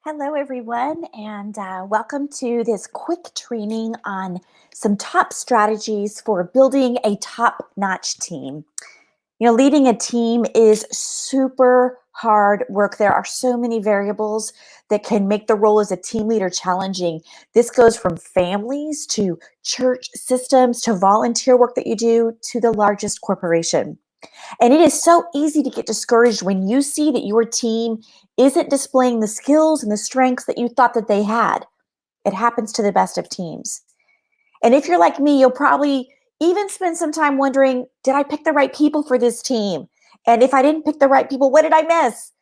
Hello, everyone, and welcome to this quick training on some top strategies for building a top-notch team. Leading a team is super hard work. There are so many variables that can make the role as a team leader challenging. This goes from families to church systems to volunteer work that you do to the largest corporation. And it is so easy to get discouraged when you see that your team isn't displaying the skills and the strengths that you thought that they had. It happens to the best of teams. And if you're like me, you'll probably even spend some time wondering, did I pick the right people for this team? And if I didn't pick the right people, what did I miss?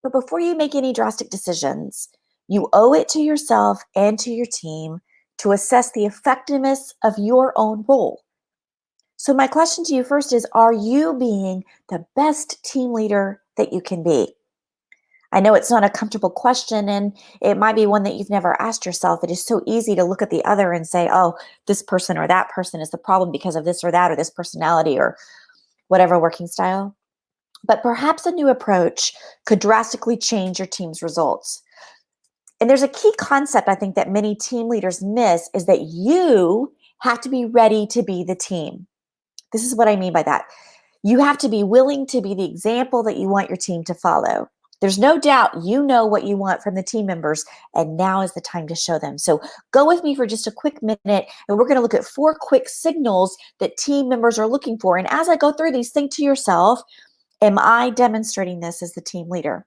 But before you make any drastic decisions, you owe it to yourself and to your team to assess the effectiveness of your own role. So, my question to you first is, are you being the best team leader that you can be? I know it's not a comfortable question, and it might be one that you've never asked yourself. It is so easy to look at the other and say, oh, this person or that person is the problem because of this or that, or this personality, or whatever working style. But perhaps a new approach could drastically change your team's results. And there's a key concept I think that many team leaders miss is that you have to be ready to be the team. This is what I mean by that. You have to be willing to be the example that you want your team to follow. There's no doubt you know what you want from the team members, and now is the time to show them. So go with me for just a quick minute, and we're going to look at 4 quick signals that team members are looking for. And as I go through these, think to yourself, am I demonstrating this as the team leader?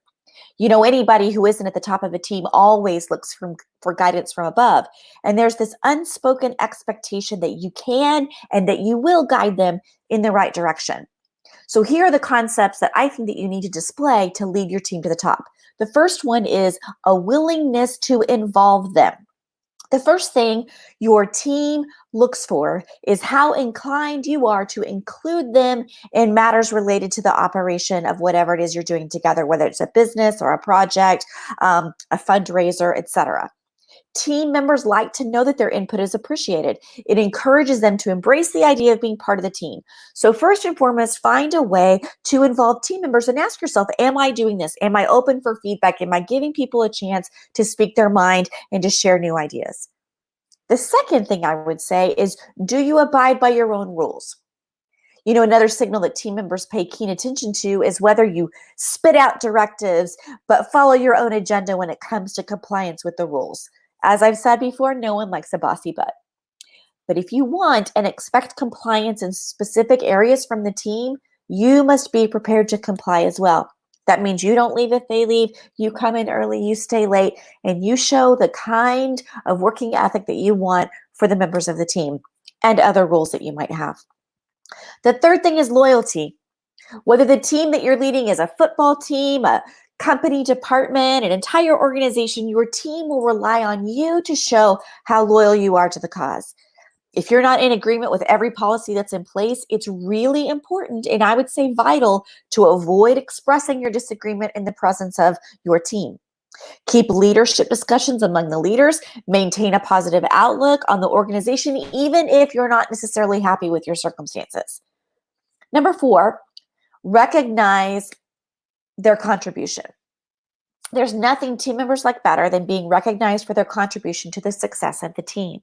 Anybody who isn't at the top of a team always looks for guidance from above. And there's this unspoken expectation that you can and that you will guide them in the right direction. So here are the concepts that I think that you need to display to lead your team to the top. The first one is a willingness to involve them. The first thing your team looks for is how inclined you are to include them in matters related to the operation of whatever it is you're doing together, whether it's a business or a project, a fundraiser, etc. Team members like to know that their input is appreciated. It encourages them to embrace the idea of being part of the team. So first and foremost, find a way to involve team members and ask yourself, am I doing this? Am I open for feedback? Am I giving people a chance to speak their mind and to share new ideas? The second thing I would say is, do you abide by your own rules? Another signal that team members pay keen attention to is whether you spit out directives, but follow your own agenda when it comes to compliance with the rules. As I've said before, no one likes a bossy butt. But if you want and expect compliance in specific areas from the team, you must be prepared to comply as well. That means you don't leave if they leave, you come in early, you stay late, and you show the kind of working ethic that you want for the members of the team and other roles that you might have. The third thing is loyalty. Whether the team that you're leading is a football team, a company department, an entire organization, your team will rely on you to show how loyal you are to the cause. If you're not in agreement with every policy that's in place, it's really important, and I would say vital, to avoid expressing your disagreement in the presence of your team. Keep leadership discussions among the leaders, maintain a positive outlook on the organization, even if you're not necessarily happy with your circumstances. Number 4, recognize their contribution. There's nothing team members like better than being recognized for their contribution to the success of the team.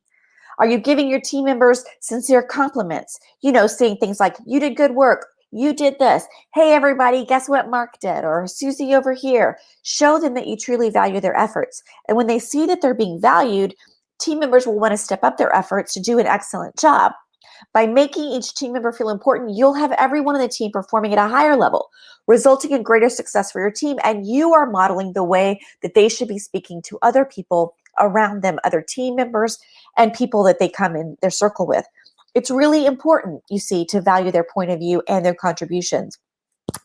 Are you giving your team members sincere compliments? Saying things like, you did good work, you did this, hey everybody, guess what Mark did, or Susie over here. Show them that you truly value their efforts. And when they see that they're being valued, team members will want to step up their efforts to do an excellent job. By making each team member feel important, you'll have everyone on the team performing at a higher level, resulting in greater success for your team, and you are modeling the way that they should be speaking to other people around them, other team members, and people that they come in their circle with. It's really important, you see, to value their point of view and their contributions.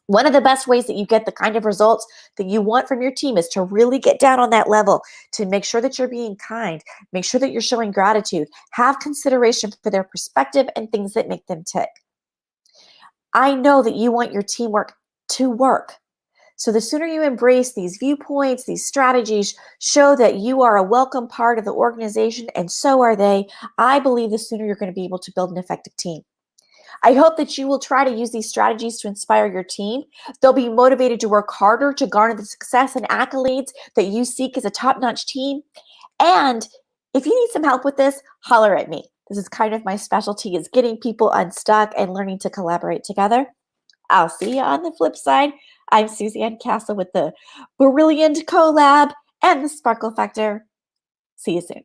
One of the best ways that you get the kind of results that you want from your team is to really get down on that level, to make sure that you're being kind, make sure that you're showing gratitude, have consideration for their perspective and things that make them tick. I know that you want your teamwork to work. So the sooner you embrace these viewpoints, these strategies, show that you are a welcome part of the organization, and so are they, I believe the sooner you're going to be able to build an effective team. I hope that you will try to use these strategies to inspire your team. They'll be motivated to work harder to garner the success and accolades that you seek as a top-notch team. And if you need some help with this, holler at me. This is kind of my specialty, is getting people unstuck and learning to collaborate together. I'll see you on the flip side. I'm Suzanne Castle with the Brilliant Collab and the Sparkle Factor. See you soon.